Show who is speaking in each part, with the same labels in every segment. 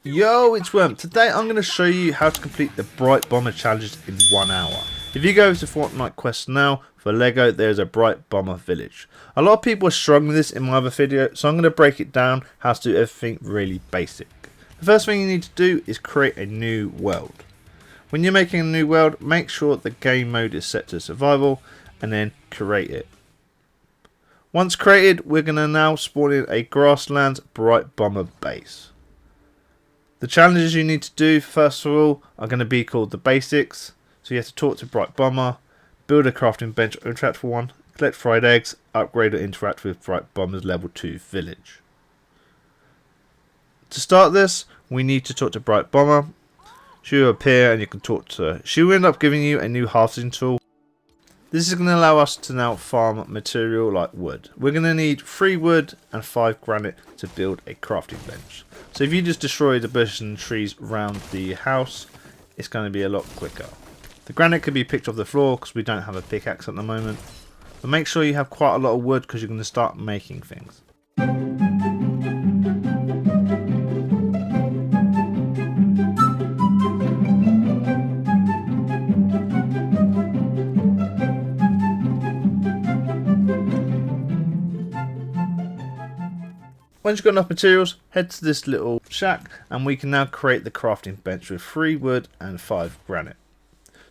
Speaker 1: Yo, it's Worm. Today I'm going to show you how to complete the Brite Bomber challenges in 1 hour. If you go to Fortnite Quest now, for Lego, there's a Brite Bomber village. A lot of people are struggling with this in my other video, so I'm going to break it down how to do everything really basic. The first thing you need to do is create a new world. When you're making a new world, make sure the game mode is set to survival and then create it. Once created, we're going to now spawn in a grasslands Brite Bomber base. The challenges you need to do, first of all, are going to be called the basics. So you have to talk to Brite Bomber, build a crafting bench or interact with one, collect fried eggs, upgrade or interact with Brite Bomber's level 2 village. To start this, we need to talk to Brite Bomber. She will appear and you can talk to her. She will end up giving you a new harvesting tool. This is going to allow us to now farm material like wood. We're going to need 3 wood and 5 granite to build a crafting bench. So if you just destroy the bushes and trees around the house, it's going to be a lot quicker. The granite could be picked off the floor because we don't have a pickaxe at the moment. But make sure you have quite a lot of wood because you're going to start making things. Once you've got enough materials, head to this little shack and we can now create the crafting bench with 3 wood and 5 granite.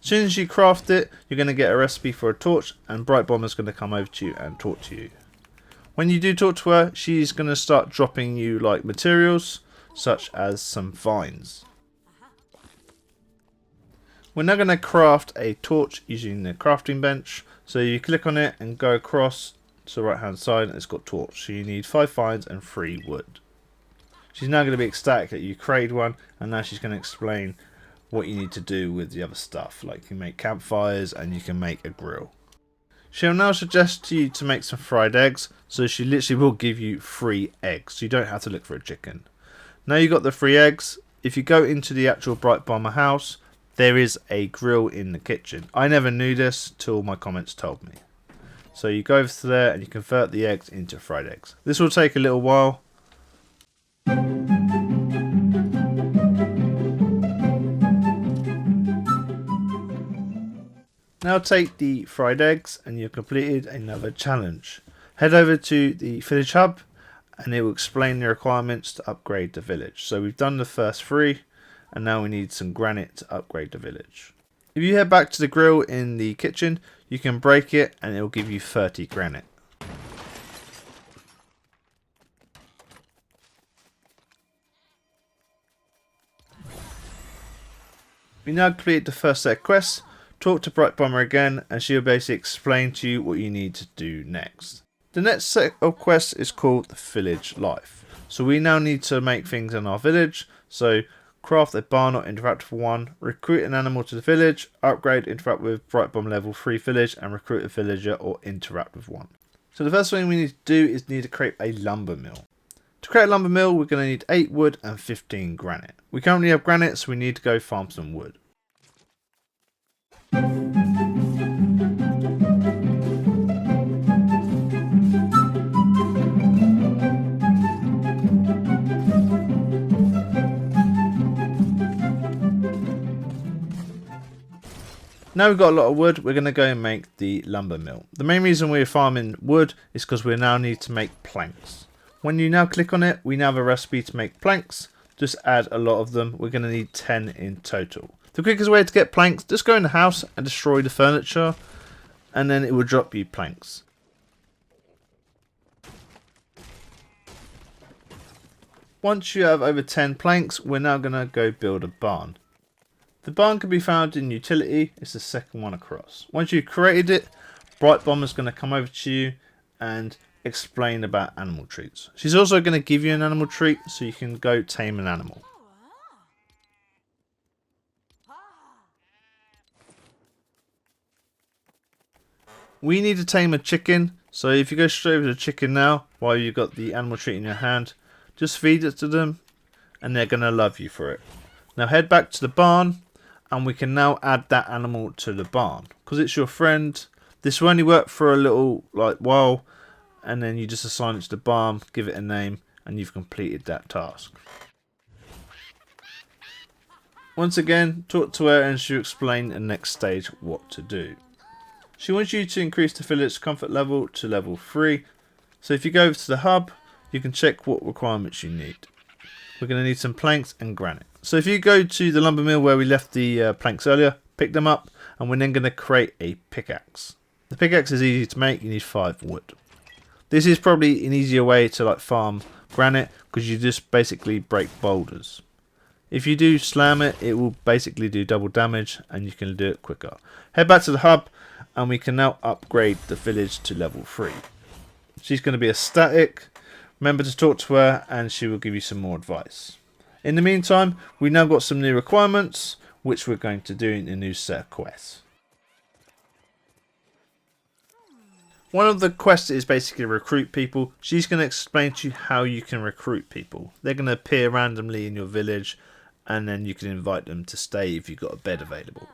Speaker 1: As soon as you craft it, you're going to get a recipe for a torch and Brite Bomber's going to come over to you and talk to you. When you do talk to her, she's going to start dropping you like materials such as some vines. We're now going to craft a torch using the crafting bench. So you click on it and go across to the right hand side and it's got torch. So you need 5 vines and 3 wood. She's now going to be ecstatic that you created one and now she's going to explain what you need to do with the other stuff. Like you can make campfires and you can make a grill. She'll now suggest to you to make some fried eggs. So she literally will give you 3 eggs. So you don't have to look for a chicken. Now you've got the 3 eggs. If you go into the actual Brite Bomber house, there is a grill in the kitchen. I never knew this till my comments told me. So you go over to there and you convert the eggs into fried eggs. This will take a little while. Now take the fried eggs and you've completed another challenge. Head over to the village hub and it will explain the requirements to upgrade the village. So we've done the first 3 and now we need some granite to upgrade the village. If you head back to the grill in the kitchen, you can break it and it will give you 30 granite. We now complete the first set of quests. Talk to Brite Bomber again and she'll basically explain to you what you need to do next. The next set of quests is called the village life. So we now need to make things in our village. So craft a barn or interact with one, recruit an animal to the village, upgrade, interact with Brite Bomber level 3 village and recruit a villager or interact with one. So the first thing we need to do is need to create a lumber mill. To create a lumber mill we're going to need 8 wood and 15 granite. We currently have granite so we need to go farm some wood. Now we've got a lot of wood, we're going to go and make the lumber mill. The main reason we're farming wood is because we now need to make planks. When you now click on it, we now have a recipe to make planks. Just add a lot of them. We're going to need 10 in total. The quickest way to get planks, just go in the house and destroy the furniture and then it will drop you planks. Once you have over 10 planks, we're now going to go build a barn. The barn can be found in utility, it's the second one across. Once you've created it, Brite Bomber's going to come over to you and explain about animal treats. She's also going to give you an animal treat so you can go tame an animal. We need to tame a chicken, so if you go straight over to the chicken now, while you've got the animal treat in your hand, just feed it to them and they're going to love you for it. Now head back to the barn and we can now add that animal to the barn. Because it's your friend, this will only work for a little while and then you just assign it to the barn, give it a name and you've completed that task. Once again, talk to her and she'll explain the next stage what to do. She wants you to increase the village comfort level to level 3. So if you go over to the hub, you can check what requirements you need. We're going to need some planks and granite. So if you go to the lumber mill where we left the planks earlier, pick them up, and we're then going to create a pickaxe. The pickaxe is easy to make, you need 5 wood. This is probably an easier way to like farm granite because you just basically break boulders. If you do slam it, it will basically do double damage and you can do it quicker. Head back to the hub and we can now upgrade the village to level 3. She's going to be a static. Remember to talk to her and she will give you some more advice. In the meantime, we've now got some new requirements which we're going to do in a new set of quests. One of the quests is basically recruit people. She's going to explain to you how you can recruit people. They're going to appear randomly in your village and then you can invite them to stay if you've got a bed available.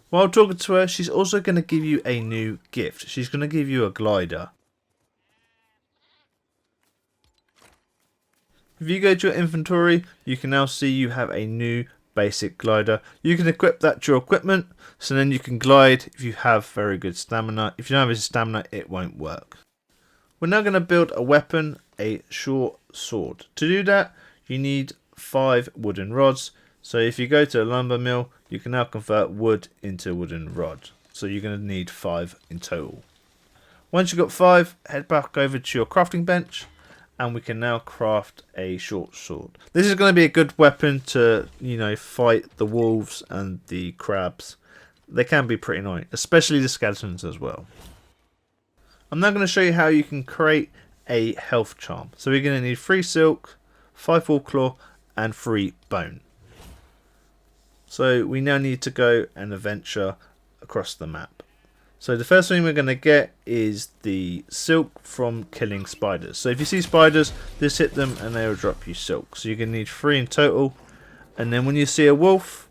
Speaker 1: While talking to her, she's also going to give you a new gift. She's going to give you a glider. If you go to your inventory, you can now see you have a new basic glider. You can equip that to your equipment, so then you can glide if you have very good stamina. If you don't have any stamina, it won't work. We're now going to build a weapon, a short sword. To do that, you need 5 wooden rods. So if you go to a lumber mill, you can now convert wood into wooden rod. So you're going to need 5 in total. Once you've got 5, head back over to your crafting bench and we can now craft a short sword. This is going to be a good weapon to, fight the wolves and the crabs. They can be pretty annoying, especially the skeletons as well. I'm now going to show you how you can create a health charm. So we're going to need 3 silk, 5 wool claw and 3 bone. So we now need to go and adventure across the map. So the first thing we're going to get is the silk from killing spiders. So if you see spiders, just hit them and they will drop you silk. So you're going to need 3 in total. And then when you see a wolf,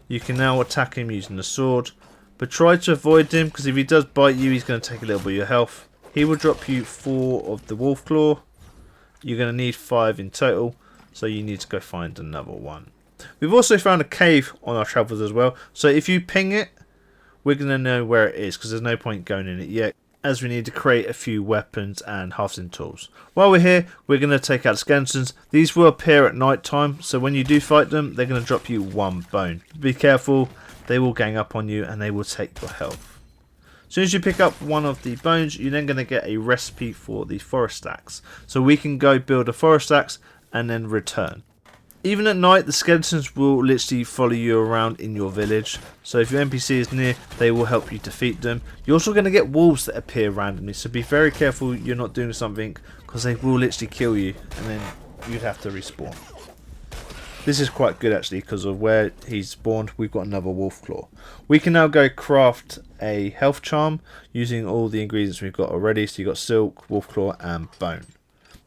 Speaker 1: you can now attack him using the sword. But try to avoid him because if he does bite you, he's going to take a little bit of your health. He will drop you 4 of the wolf claw. You're going to need 5 in total. So you need to go find another one. We've also found a cave on our travels as well. So if you ping it, we're going to know where it is because there's no point going in it yet, as we need to create a few weapons and harvesting tools. While we're here, we're going to take out skeletons. These will appear at night time, so when you do fight them, they're going to drop you 1 bone. Be careful, they will gang up on you and they will take your health. As soon as you pick up 1 of the bones, you're then going to get a recipe for the forest axe. So we can go build a forest axe and then return. Even at night, the skeletons will literally follow you around in your village. So if your NPC is near, they will help you defeat them. You're also going to get wolves that appear randomly. So be very careful you're not doing something because they will literally kill you and then you'd have to respawn. This is quite good actually because of where he's spawned. We've got another wolf claw. We can now go craft a health charm using all the ingredients we've got already. So you've got silk, wolf claw and bone.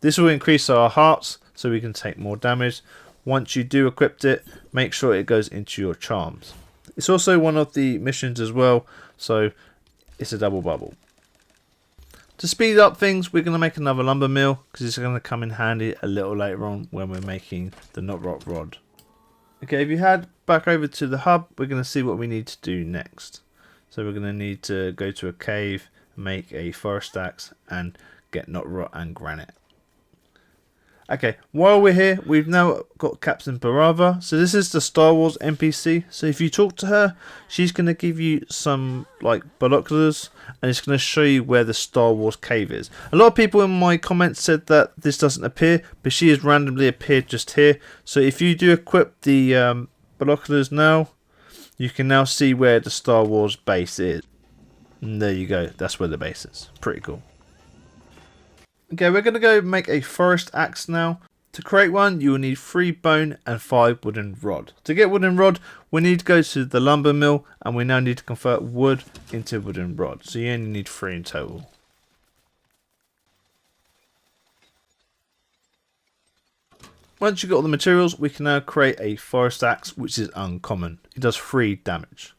Speaker 1: This will increase our hearts so we can take more damage. Once you do equip it, make sure it goes into your charms. It's also one of the missions as well, so it's a double bubble. To speed up things, we're going to make another lumber mill because it's going to come in handy a little later on when we're making the knot rock rod. Okay, if you head back over to the hub, we're going to see what we need to do next. So we're going to need to go to a cave, make a forest axe and get knot rock and granite. Okay, while we're here, we've now got Captain Barava. So this is the Star Wars NPC. So if you talk to her, she's going to give you some like binoculars and it's going to show you where the Star Wars cave is. A lot of people in my comments said that this doesn't appear, but she has randomly appeared just here. So if you do equip the binoculars now, you can now see where the Star Wars base is. And there you go, that's where the base is. Pretty cool. Okay, we're going to go make a forest axe now. To create one, you will need 3 bone and 5 wooden rod. To get wooden rod, we need to go to the lumber mill and we now need to convert wood into wooden rod. So you only need 3 in total. Once you've got all the materials, we can now create a forest axe, which is uncommon. It does 3 damage.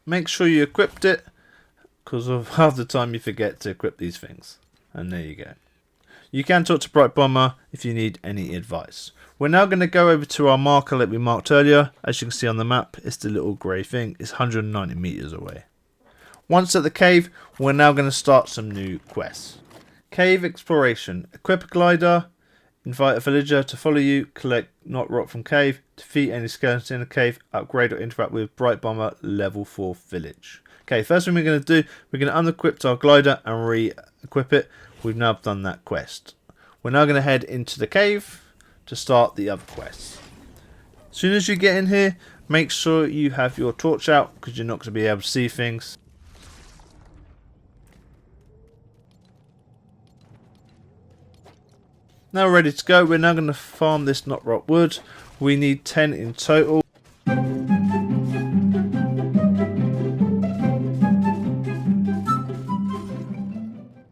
Speaker 1: Make sure you equipped it, because of half the time you forget to equip these things. And there you go. You can talk to Brite Bomber if you need any advice. We're now going to go over to our marker that we marked earlier. As you can see on the map, it's the little grey thing. It's 190 meters away. Once at the cave, we're now going to start some new quests. Cave exploration. Equip a glider. Invite a villager to follow you. Collect knot rock from cave. Defeat any skeletons in the cave. Upgrade or interact with Brite Bomber level 4 village. Okay, first thing we're going to do, we're going to unequip our glider and re-equip it. We've now done that quest. We're now going to head into the cave to start the other quests. As soon as you get in here, make sure you have your torch out because you're not going to be able to see things. Now we're ready to go. We're now going to farm this knot rock wood. We need 10 in total.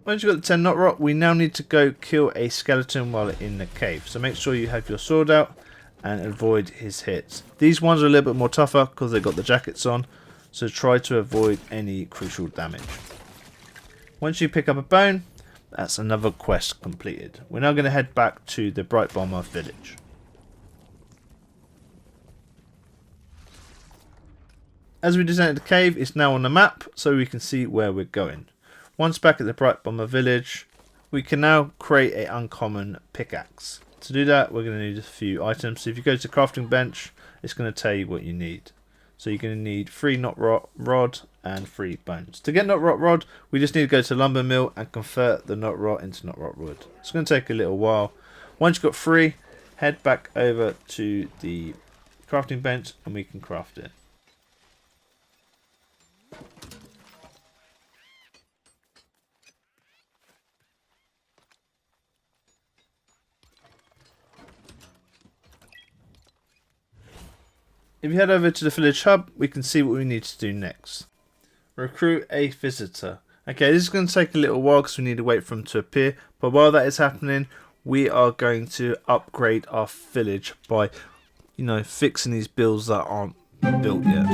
Speaker 1: Once you've got the 10 knot rock, we now need to go kill a skeleton while in the cave. So make sure you have your sword out and avoid his hits. These ones are a little bit more tougher because they've got the jackets on. So try to avoid any crucial damage. Once you pick up a bone, that's another quest completed. We're now going to head back to the Brite Bomber village. As we descended the cave, it's now on the map so we can see where we're going. Once back at the Brite Bomber village, we can now create an uncommon pickaxe. To do that, we're going to need a few items. So if you go to crafting bench, it's going to tell you what you need. So you're going to need 3 knot rock rod and 3 bones. To get knot rock rod, we just need to go to the lumber mill and convert the knot rock into knot rock wood. It's going to take a little while. Once you've got 3, head back over to the crafting bench and we can craft it. If you head over to the village hub, we can see what we need to do next. Recruit a visitor. Okay, this is going to take a little while because we need to wait for them to appear. But while that is happening, we are going to upgrade our village by, fixing these builds that aren't built yet.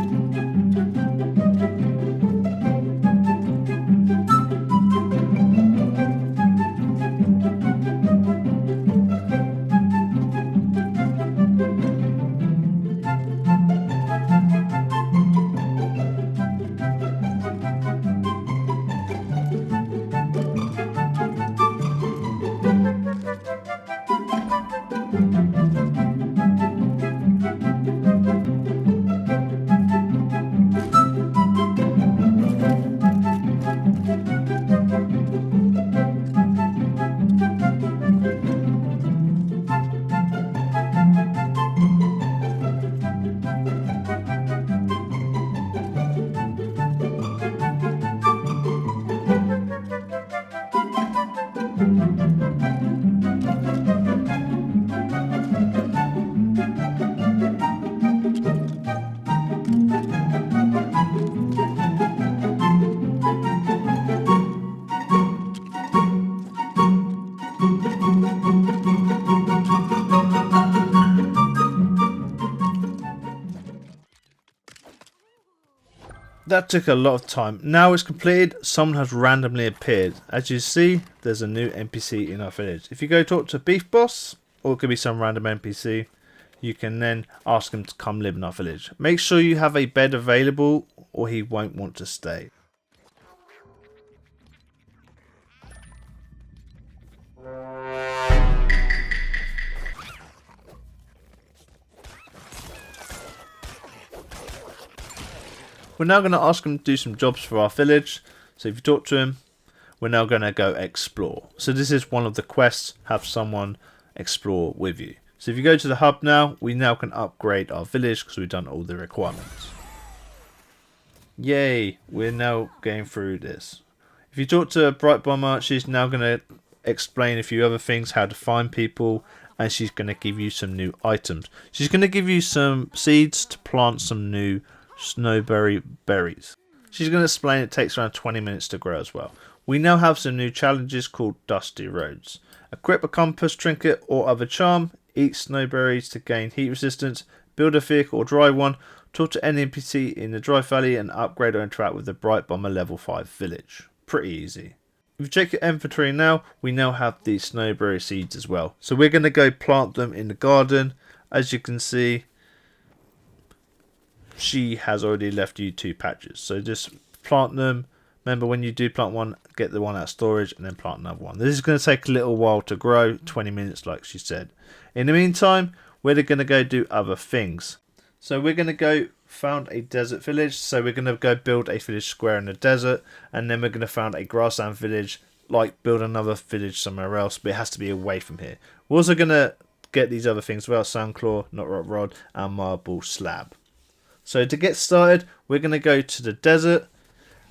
Speaker 1: That took a lot of time. Now it's completed, someone has randomly appeared. As you see, there's a new NPC in our village. If you go talk to Beef Boss, or it could be some random NPC, you can then ask him to come live in our village. Make sure you have a bed available or he won't want to stay. We're now going to ask him to do some jobs for our village. So if you talk to him, we're now going to go explore. So this is one of the quests, have someone explore with you. So if you go to the hub now, we now can upgrade our village because we've done all the requirements. Yay, we're now going through this. If you talk to Brite Bomber, she's now going to explain a few other things, how to find people, and she's going to give you some new items. She's going to give you some seeds to plant some new snowberry berries. She's going to explain it takes around 20 minutes to grow as well. We now have some new challenges called Dusty Roads. Equip a compass, trinket or other charm. Eat snowberries to gain heat resistance. Build a vehicle or drive one. Talk to any NPC in the Dry Valley and upgrade or interact with the Brite Bomber level 5 village. Pretty easy. If you check your inventory now, we now have the snowberry seeds as well. So we're going to go plant them in the garden. As you can see, she has already left you 2 patches. So just plant them. Remember, when you do plant one, get the one out of storage and then plant another one. This is going to take a little while to grow, 20 minutes like she said. In the meantime, we're going to go do other things. So we're going to go found a desert village. So we're going to go build a village square in the desert, and then we're going to found a grassland village, like build another village somewhere else, but it has to be away from here. We're also going to get these other things as well: sandclaw, knotrot rod, and marble slab. So to get started, we're going to go to the desert.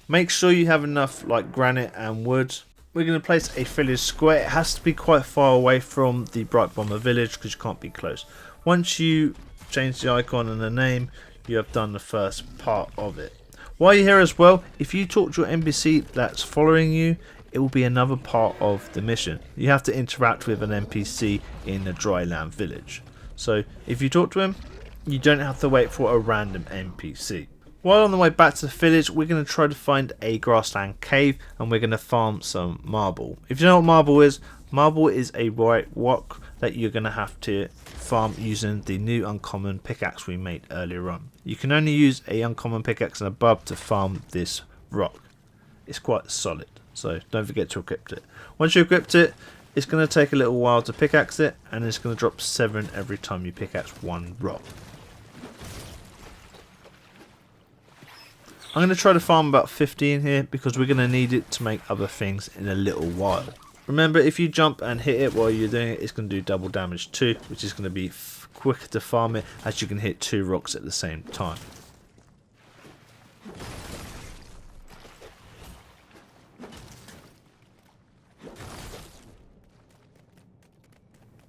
Speaker 1: Make sure you have enough like granite and wood. We're going to place a village square. It has to be quite far away from the Brite Bomber village because you can't be close. Once you change the icon and the name, you have done the first part of it. While you're here as well, if you talk to your NPC that's following you, it will be another part of the mission. You have to interact with an NPC in the dryland village. So if you talk to him, you don't have to wait for a random NPC. While on the way back to the village, we're going to try to find a grassland cave, and we're going to farm some marble. If you know what marble is a white rock that you're going to have to farm using the new uncommon pickaxe we made earlier on. You can only use a uncommon pickaxe and above to farm this rock. It's quite solid, so don't forget to equip it. Once you equipped it, it's going to take a little while to pickaxe it, and it's going to drop 7 every time you pickaxe one rock. I'm going to try to farm about 50 in here because we're going to need it to make other things in a little while. Remember, if you jump and hit it while you're doing it, it's going to do double damage too, which is going to be quicker to farm it as you can hit 2 rocks at the same time.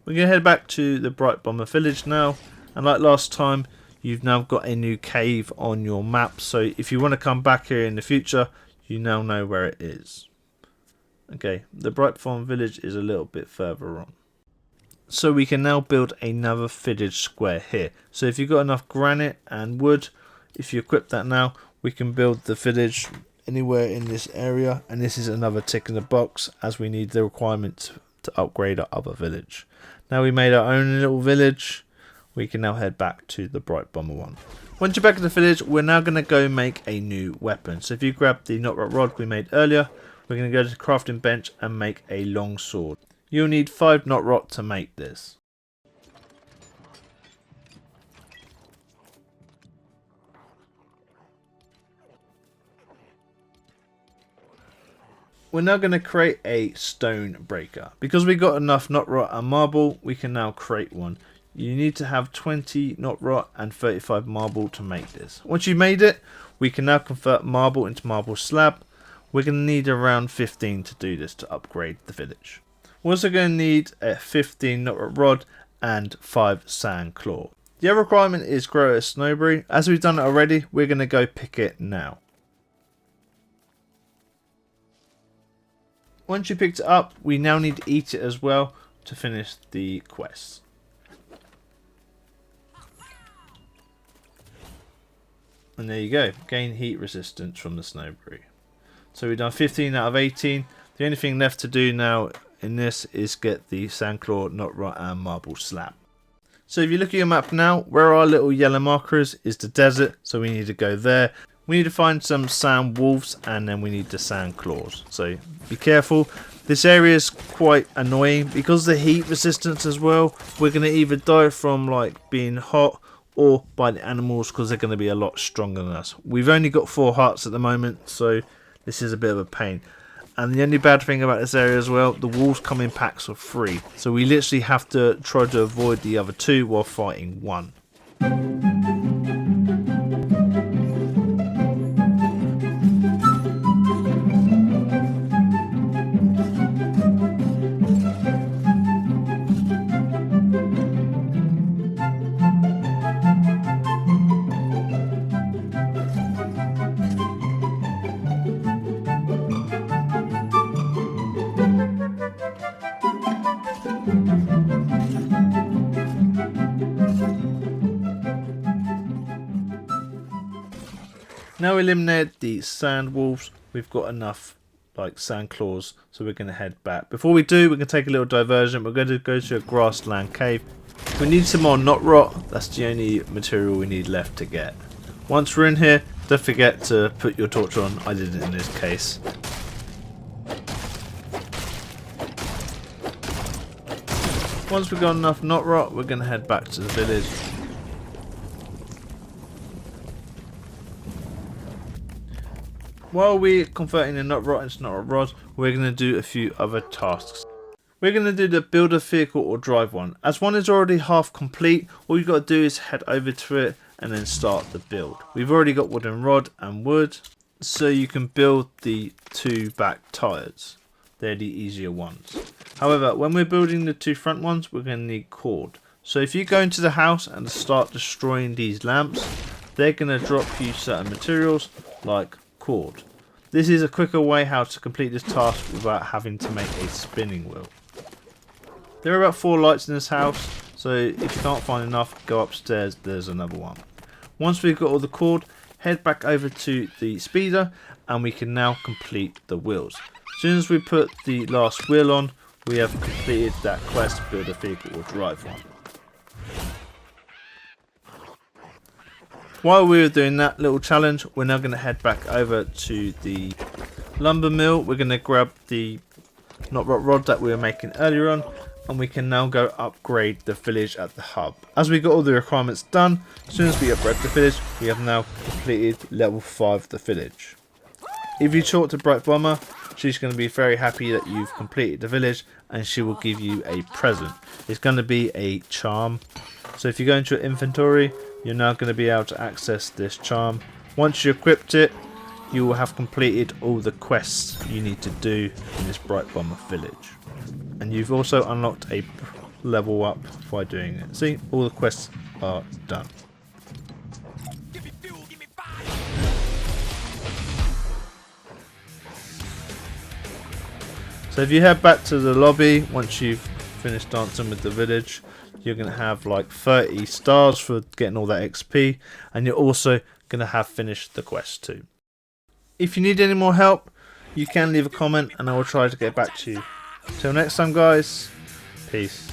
Speaker 1: We're going to head back to the Brite Bomber village now, and like last time, you've now got a new cave on your map, so if you want to come back here in the future, you now know where it is. Okay, the Brite Farm village is a little bit further on. So we can now build another village square here. So if you've got enough granite and wood, if you equip that now, we can build the village anywhere in this area. And this is another tick in the box, as we need the requirement to upgrade our other village. Now we made our own little village, we can now head back to the Brite Bomber one. Once you're back in the village, we're now going to go make a new weapon. So if you grab the knotrot rod we made earlier, we're going to go to the crafting bench and make a long sword. You'll need 5 knotrot to make this. We're now going to create a stone breaker. Because we got enough knotrot and marble, we can now create one. You need to have 20 knotrot and 35 marble to make this. Once you've made it, we can now convert marble into marble slab. We're going to need around 15 to do this to upgrade the village. We're also going to need a 15 knotrot rod and 5 sand claw. The other requirement is grow a snowberry. As we've done it already, we're going to go pick it now. Once you picked it up, we now need to eat it as well to finish the quest. And there you go, gain heat resistance from the snowberry. So we've done 15 out of 18. The only thing left to do now in this is get the sandclaw, knotrot and marble slab. So if you look at your map now, where our little yellow markers is the desert, so we need to go there. We need to find some sand wolves, and then we need the sand claws. So be careful. This area is quite annoying because of the heat resistance as well. We're going to either die from like being hot or by the animals because they're going to be a lot stronger than us. We've only got 4 hearts at the moment, so this is a bit of a pain. And the only bad thing about this area as well, the wolves come in packs of 3. So we literally have to try to avoid the other 2 while fighting 1. Now we eliminated the sand wolves, we've got enough like sand claws, so we're going to head back. Before we do, we're going to take a little diversion. We're going to go to a grassland cave. We need some more knot rot. That's the only material we need left to get. Once we're in here, don't forget to put your torch on. I did it in this case. Once we've got enough knot rot, we're going to head back to the village. While we're converting the knot rot into knot rot rods, we're going to do a few other tasks. We're going to do the build a vehicle or drive one. As one is already half complete, all you've got to do is head over to it and then start the build. We've already got wooden rod and wood, so you can build the 2 back tyres. They're the easier ones. However, when we're building the 2 front ones, we're going to need cord. So if you go into the house and start destroying these lamps, they're going to drop you certain materials like cord. This is a quicker way how to complete this task without having to make a spinning wheel. There are about 4 lights in this house, so if you can't find enough, go upstairs, there's another one. Once we've got all the cord, head back over to the speeder and we can now complete the wheels. As soon as we put the last wheel on, we have completed that quest, build a vehicle or drive one. While we were doing that little challenge, we're now going to head back over to the lumber mill. We're going to grab the knot rot rod that we were making earlier on, and we can now go upgrade the village at the hub. As we got all the requirements done, as soon as we upgrade the village, we have now completed level 5 of the village. If you talk to Brite Bomber, she's going to be very happy that you've completed the village, and she will give you a present. It's going to be a charm. So if you go into your inventory, you're now going to be able to access this charm. Once you equipped it, you will have completed all the quests you need to do in this Brite Bomber village. And you've also unlocked a level up by doing it. See, all the quests are done. So if you head back to the lobby, once you've finished dancing with the village, you're going to have like 30 stars for getting all that XP, and you're also going to have finished the quest too. If you need any more help, you can leave a comment and I will try to get back to you. Till next time guys, peace.